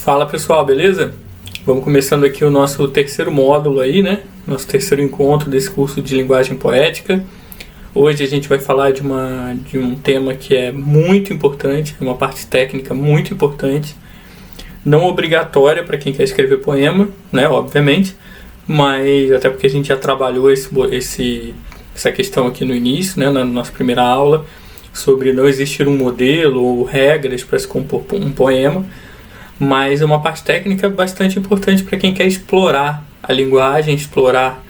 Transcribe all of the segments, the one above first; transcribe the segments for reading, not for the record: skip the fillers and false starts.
Fala pessoal, beleza? Vamos começando aqui o nosso terceiro módulo aí, né? Nosso terceiro encontro desse curso de linguagem poética. Hoje a gente vai falar de um tema que é muito importante, uma parte técnica muito importante, não obrigatória para quem quer escrever poema, né? Obviamente, mas até porque a gente já trabalhou essa questão aqui no início, né? Na nossa primeira aula, sobre não existir um modelo ou regras para se compor um poema. Mas é uma parte técnica bastante importante para quem quer explorar a linguagem, explorar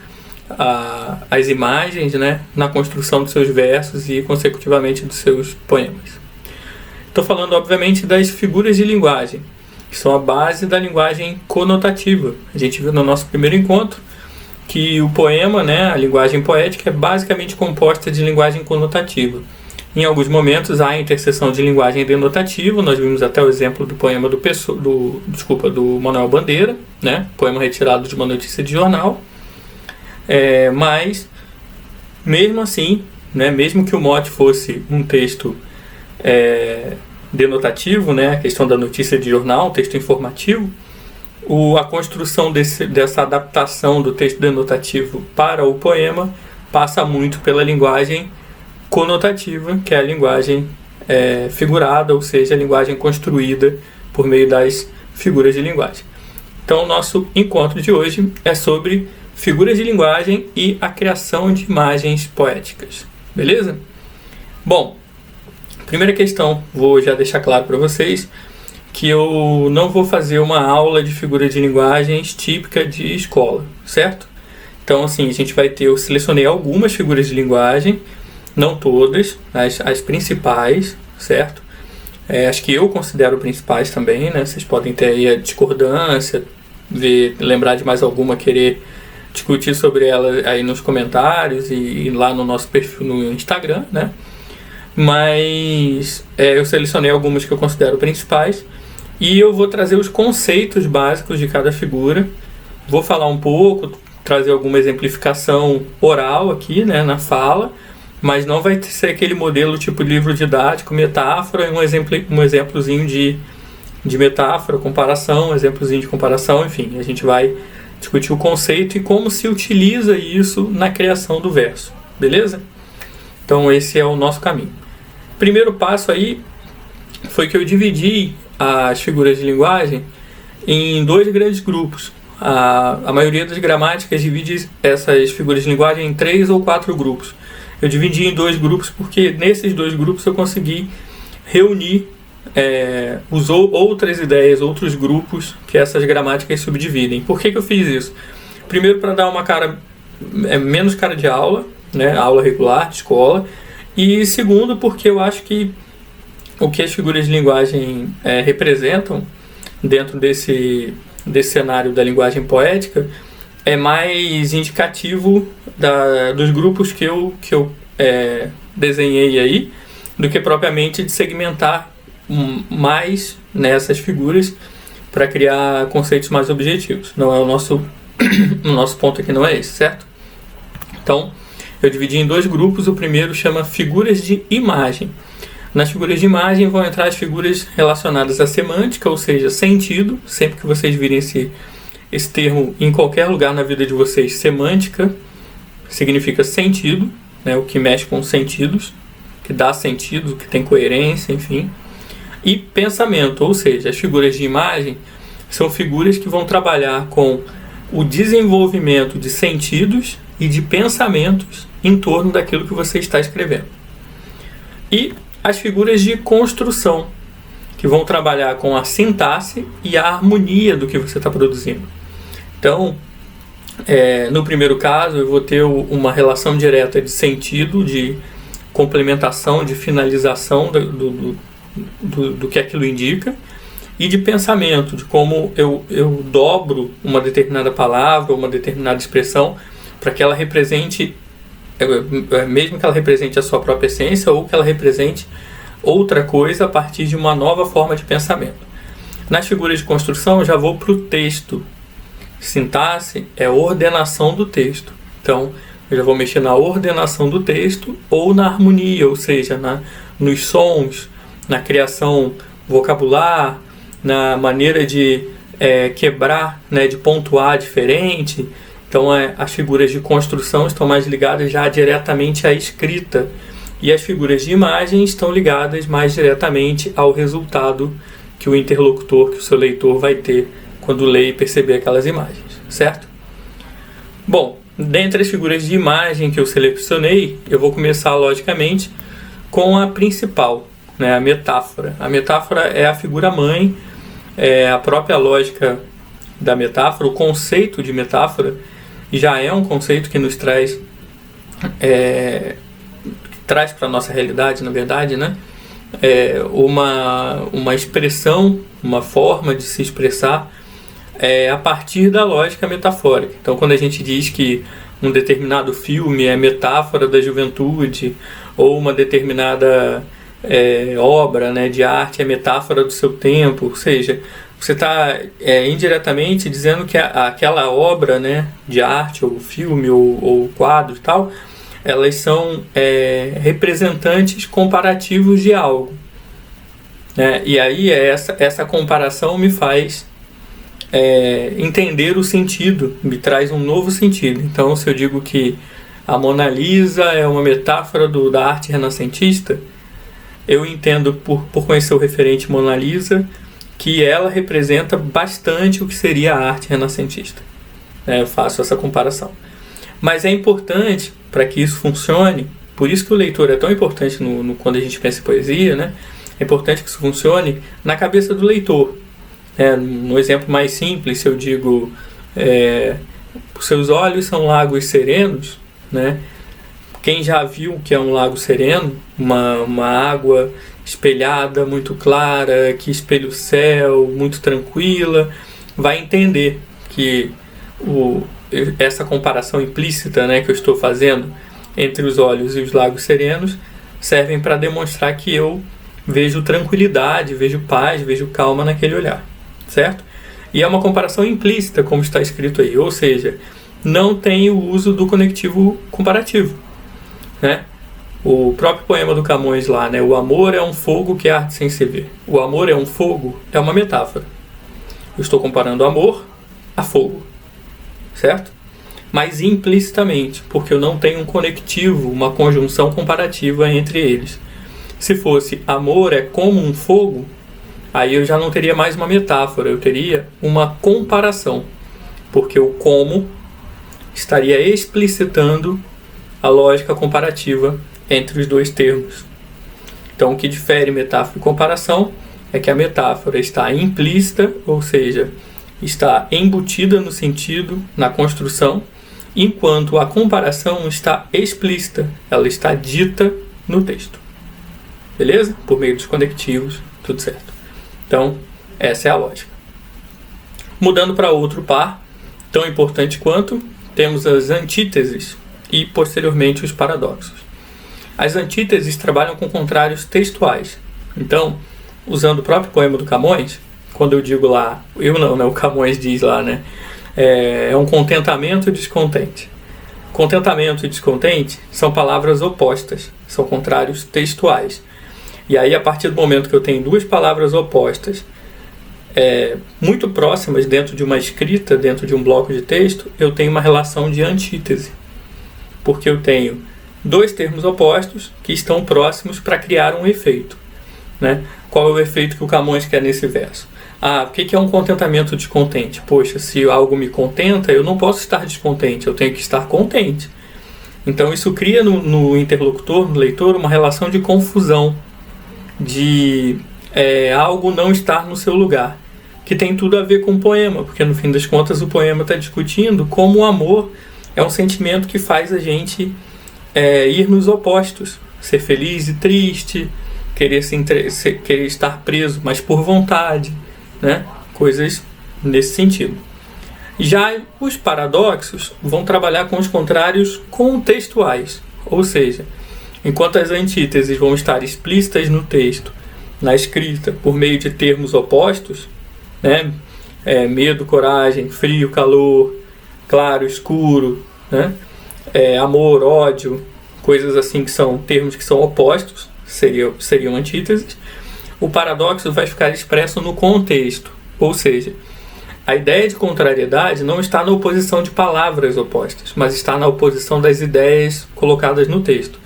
as imagens, né, na construção dos seus versos e, consecutivamente, dos seus poemas. Estou falando, obviamente, das figuras de linguagem, que são a base da linguagem conotativa. A gente viu no nosso primeiro encontro que o poema, né, a linguagem poética, é basicamente composta de linguagem conotativa. Em alguns momentos há a interseção de linguagem denotativa. Nós vimos até o exemplo do poema do Manuel Bandeira, né? Poema retirado de uma notícia de jornal. Mas, mesmo assim, né? Mesmo que o mote fosse um texto denotativo, né? A questão da notícia de jornal, um texto informativo, a construção dessa adaptação do texto denotativo para o poema passa muito pela linguagem conotativa, que é a linguagem figurada, ou seja, a linguagem construída por meio das figuras de linguagem. Então, o nosso encontro de hoje é sobre figuras de linguagem e a criação de imagens poéticas. Beleza? Bom, primeira questão, vou já deixar claro para vocês que eu não vou fazer uma aula de figuras de linguagens típica de escola, certo? Então, assim, eu selecionei algumas figuras de linguagem, não todas, as principais, certo? Acho que eu considero principais também, né? Vocês podem ter aí a discordância, lembrar de mais alguma, querer discutir sobre ela aí nos comentários e lá no nosso perfil no Instagram, né? Mas eu selecionei algumas que eu considero principais e eu vou trazer os conceitos básicos de cada figura. Vou falar um pouco, trazer alguma exemplificação oral aqui, né, na fala, mas não vai ser aquele modelo tipo livro didático, metáfora, um exemplozinho de metáfora, comparação, exemplozinho de comparação, enfim, a gente vai discutir o conceito e como se utiliza isso na criação do verso, beleza? Então esse é o nosso caminho. Primeiro passo aí foi que eu dividi as figuras de linguagem em dois grandes grupos. A maioria das gramáticas divide essas figuras de linguagem em 3 ou 4 grupos. Eu dividi em 2 grupos porque nesses 2 grupos eu consegui reunir outras ideias, outros grupos que essas gramáticas subdividem. Por que eu fiz isso? Primeiro, para dar uma cara, menos cara de aula, né, aula regular, de escola. E segundo, porque eu acho que o que as figuras de linguagem representam dentro desse cenário da linguagem poética é mais indicativo dos grupos que eu desenhei aí, do que propriamente de segmentar mais nessas figuras para criar conceitos mais objetivos. Não é o nosso ponto aqui, não é esse, certo? Então, eu dividi em 2 grupos. O primeiro chama figuras de imagem. Nas figuras de imagem vão entrar as figuras relacionadas à semântica, ou seja, sentido. Sempre que vocês virem esse termo em qualquer lugar na vida de vocês, semântica significa sentido, né, o que mexe com sentidos, que dá sentido, que tem coerência, enfim. E pensamento, ou seja, as figuras de imagem são figuras que vão trabalhar com o desenvolvimento de sentidos e de pensamentos em torno daquilo que você está escrevendo. E as figuras de construção, que vão trabalhar com a sintaxe e a harmonia do que você está produzindo. Então, no primeiro caso, eu vou ter uma relação direta de sentido, de complementação, de finalização do que aquilo indica, e de pensamento, de como eu dobro uma determinada palavra, uma determinada expressão, para que ela represente, mesmo que ela represente a sua própria essência, ou que ela represente outra coisa a partir de uma nova forma de pensamento. Nas figuras de construção, eu já vou para o texto. Sintaxe é ordenação do texto. Então, eu já vou mexer na ordenação do texto ou na harmonia, ou seja, nos sons, na criação vocabular, na maneira de quebrar, né, de pontuar diferente. Então as figuras de construção estão mais ligadas já diretamente à escrita, e as figuras de imagem estão ligadas mais diretamente ao resultado que o interlocutor, que o seu leitor vai ter quando lê e perceber aquelas imagens, certo? Bom, dentre as figuras de imagem que eu selecionei, eu vou começar logicamente com a principal, né, a metáfora. A metáfora é a figura mãe, é a própria lógica da metáfora, o conceito de metáfora já é um conceito que nos traz para a nossa realidade, na verdade, né? Uma expressão, uma forma de se expressar a partir da lógica metafórica. Então, quando a gente diz que um determinado filme é metáfora da juventude, ou uma determinada obra, né, de arte é metáfora do seu tempo, ou seja, você está indiretamente dizendo que aquela obra, né, de arte, ou filme, ou quadro e tal, elas são representantes comparativos de algo, né? E aí essa comparação me faz entender o sentido, me traz um novo sentido. Então, se eu digo que a Mona Lisa é uma metáfora da arte renascentista, eu entendo, por conhecer o referente Mona Lisa, que ela representa bastante o que seria a arte renascentista. Eu faço essa comparação. Mas é importante, para que isso funcione, por isso que o leitor é tão importante quando a gente pensa em poesia, né? É importante que isso funcione na cabeça do leitor. No exemplo mais simples, se eu digo seus olhos são lagos serenos, né? Quem já viu que é um lago sereno, uma água espelhada, muito clara, que espelha o céu, muito tranquila, vai entender que essa comparação implícita, né, que eu estou fazendo entre os olhos e os lagos serenos servem para demonstrar que eu vejo tranquilidade, vejo paz, vejo calma naquele olhar, certo? E é uma comparação implícita, como está escrito aí, ou seja, não tem o uso do conectivo comparativo, né? O próprio poema do Camões lá, né? O amor é um fogo que arde sem se ver. O amor é um fogo é uma metáfora. Eu estou comparando amor a fogo, certo? Mas implicitamente, porque eu não tenho um conectivo, uma conjunção comparativa entre eles. Se fosse amor é como um fogo, aí eu já não teria mais uma metáfora, eu teria uma comparação, porque o como estaria explicitando a lógica comparativa entre os dois termos. Então, o que difere metáfora e comparação é que a metáfora está implícita, ou seja, está embutida no sentido, na construção, enquanto a comparação está explícita, ela está dita no texto. Beleza? Por meio dos conectivos, tudo certo. Então, essa é a lógica. Mudando para outro par, tão importante quanto, temos as antíteses e, posteriormente, os paradoxos. As antíteses trabalham com contrários textuais. Então, usando o próprio poema do Camões, quando eu digo lá, o Camões diz lá, né? É um contentamento descontente. Contentamento e descontente são palavras opostas, são contrários textuais. E aí, a partir do momento que eu tenho duas palavras opostas, muito próximas dentro de uma escrita, dentro de um bloco de texto, eu tenho uma relação de antítese. Porque eu tenho dois termos opostos que estão próximos para criar um efeito, né? Qual é o efeito que o Camões quer nesse verso? O que é um contentamento descontente? Poxa, se algo me contenta, eu não posso estar descontente, eu tenho que estar contente. Então isso cria no interlocutor, no leitor, uma relação de confusão, de algo não estar no seu lugar, que tem tudo a ver com o poema, porque no fim das contas o poema está discutindo como o amor é um sentimento que faz a gente ir nos opostos, ser feliz e triste, querer estar preso, mas por vontade, né? Coisas nesse sentido. Já os paradoxos vão trabalhar com os contrários contextuais, ou seja, enquanto as antíteses vão estar explícitas no texto, na escrita, por meio de termos opostos, né? Medo, coragem, frio, calor, claro, escuro, né? Amor, ódio, coisas assim que são termos que são opostos, seriam antíteses. o paradoxo vai ficar expresso no contexto. Ou seja, a ideia de contrariedade não está na oposição de palavras opostas, mas está na oposição das ideias colocadas no texto.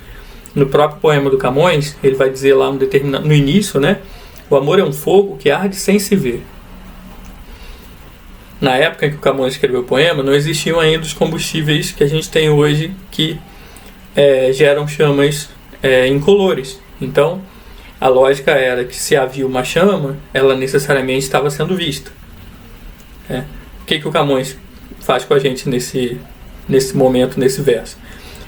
No próprio poema do Camões, ele vai dizer lá no início, né? O amor é um fogo que arde sem se ver. Na época em que o Camões escreveu o poema, não existiam ainda os combustíveis que a gente tem hoje que geram chamas incolores. Então, a lógica era que se havia uma chama, ela necessariamente estava sendo vista. O que o Camões faz com a gente nesse momento, nesse verso?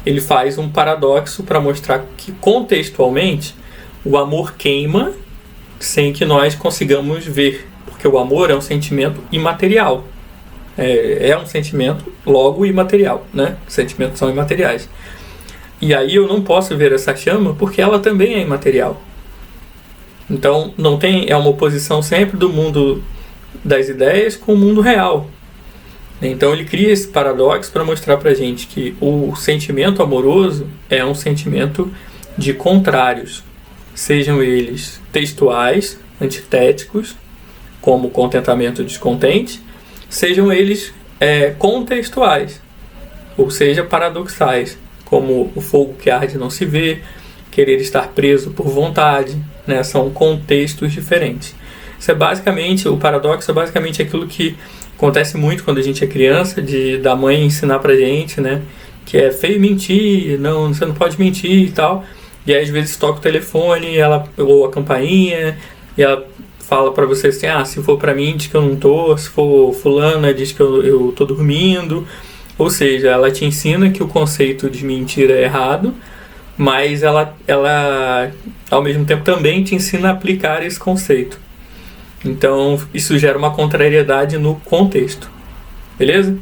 Ele faz um paradoxo para mostrar que, contextualmente, o amor queima sem que nós consigamos ver. Porque o amor é um sentimento imaterial. É um sentimento, logo, imaterial, né? Sentimentos são imateriais. E aí eu não posso ver essa chama porque ela também é imaterial. Então, é uma oposição sempre do mundo das ideias com o mundo real. Então ele cria esse paradoxo para mostrar para a gente que o sentimento amoroso é um sentimento de contrários. Sejam eles textuais, antitéticos, como contentamento e descontente, sejam eles contextuais, ou seja, paradoxais, como o fogo que arde não se vê, querer estar preso por vontade, né? São contextos diferentes. Isso é basicamente, o paradoxo é basicamente aquilo que acontece muito quando a gente é criança, da mãe ensinar pra gente, né? Que é feio mentir, não, você não pode mentir e tal. E aí às vezes toca o telefone, ou a campainha, e ela fala pra você assim, se for pra mim diz que eu não tô, se for fulana diz que eu tô dormindo. Ou seja, ela te ensina que o conceito de mentira é errado, mas ela ao mesmo tempo também te ensina a aplicar esse conceito. Então isso gera uma contrariedade no contexto. Beleza?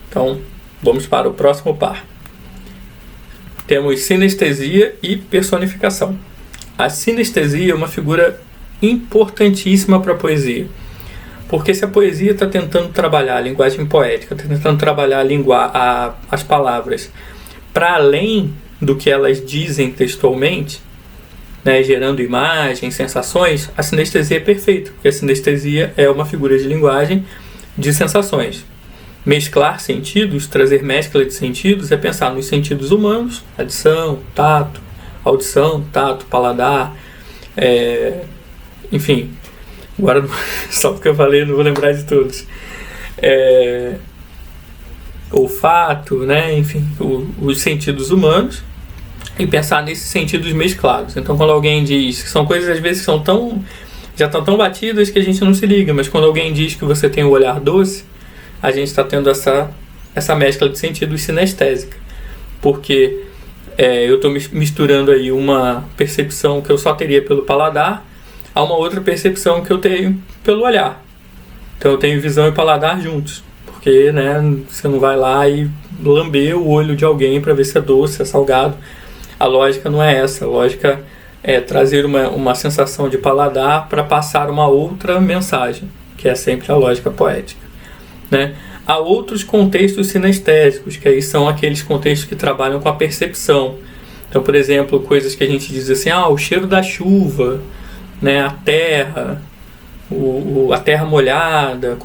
Então vamos para o próximo par. Temos sinestesia e personificação. A sinestesia é uma figura importantíssima para a poesia. Porque se a poesia está tentando trabalhar a linguagem poética, está tentando trabalhar as palavras para além do que elas dizem textualmente, né, gerando imagens, sensações, a sinestesia é perfeita, porque a sinestesia é uma figura de linguagem de sensações. Mesclar sentidos, trazer mescla de sentidos, é pensar nos sentidos humanos, audição, tato, paladar, enfim, agora só porque eu falei não vou lembrar de todos. Olfato, né, enfim, os sentidos humanos, e pensar nesses sentidos mesclados. Então quando alguém diz, que são coisas às vezes que já estão tão batidas que a gente não se liga, mas quando alguém diz que você tem um olhar doce, a gente está tendo essa mescla de sentidos sinestésica, porque eu estou misturando aí uma percepção que eu só teria pelo paladar a uma outra percepção que eu tenho pelo olhar. Então eu tenho visão e paladar juntos, porque, né, você não vai lá e lamber o olho de alguém para ver se é doce, se é salgado. A lógica não é essa, a lógica é trazer uma sensação de paladar para passar uma outra mensagem, que é sempre a lógica poética, né? Há outros contextos sinestésicos, que aí são aqueles contextos que trabalham com a percepção. Então, por exemplo, coisas que a gente diz assim, o cheiro da chuva, né, a terra, a terra molhada,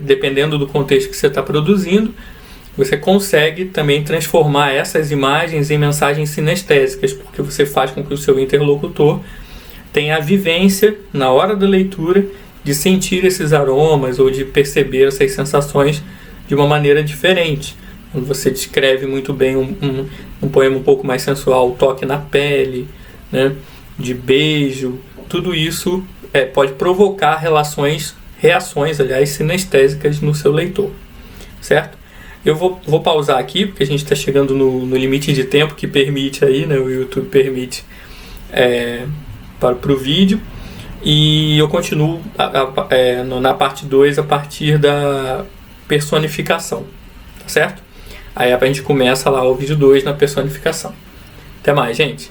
dependendo do contexto que você está produzindo, você consegue também transformar essas imagens em mensagens sinestésicas, porque você faz com que o seu interlocutor tenha a vivência, na hora da leitura, de sentir esses aromas ou de perceber essas sensações de uma maneira diferente. Quando você descreve muito bem um poema um pouco mais sensual, o toque na pele, né, de beijo, tudo isso pode provocar reações, sinestésicas no seu leitor, certo? Eu vou pausar aqui, porque a gente está chegando no limite de tempo que permite aí, né? O YouTube permite para o vídeo. E eu continuo na parte 2 a partir da personificação, tá certo? Aí a gente começa lá o vídeo 2 na personificação. Até mais, gente!